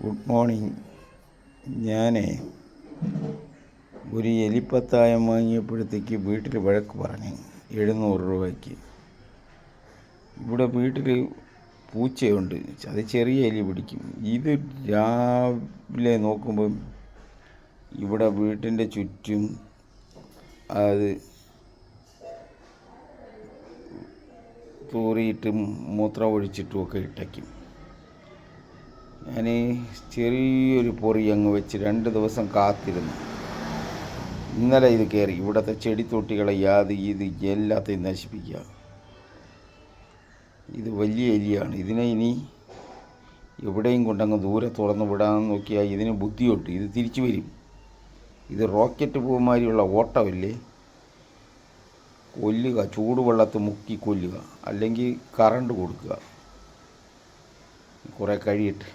Good morning. ഞാൻ ഒരു എലിപ്പത്തായം വാങ്ങിയപ്പോഴത്തേക്ക് വീട്ടിൽ വഴക്ക് പറഞ്ഞു 700 രൂപയ്ക്ക്. ഇവിടെ വീട്ടിൽ പൂച്ചയുണ്ട്, അത് ചെറിയ എലി പിടിക്കും. ഇത് രാവിലെ നോക്കുമ്പം ഇവിടെ വീട്ടിൻ്റെ ചുറ്റും അത് തൂറിയിട്ടും മൂത്രം ഒഴിച്ചിട്ടുമൊക്കെ ഇട്ടയ്ക്കും. ഞാൻ ചെറിയൊരു പൊറി അങ്ങ് വെച്ച് 2 ദിവസം കാത്തിരുന്നു. ഇന്നലെ ഇത് കയറി ഇവിടുത്തെ ചെടിത്തൊട്ടികളെ ഇത് എല്ലാത്തെയും നശിപ്പിക്കുക. ഇത് വലിയ എലിയാണ്. ഇതിനെ ഇനി എവിടെയും കൊണ്ടങ്ങ് ദൂരെ തുറന്ന് വിടാമെന്ന് നോക്കിയാൽ ഇതിന് ബുദ്ധിയുണ്ട്. ഇത് തിരിച്ചു വരും. ഇത് റോക്കറ്റ് പൂമാരിയുള്ള ഓട്ടമില്ലേ, കൊല്ലുക, ചൂടുവെള്ളത്തിൽ മുക്കി കൊല്ലുക, അല്ലെങ്കിൽ കറണ്ട് കൊടുക്കുക. കുറേ കഴിയട്ടെ.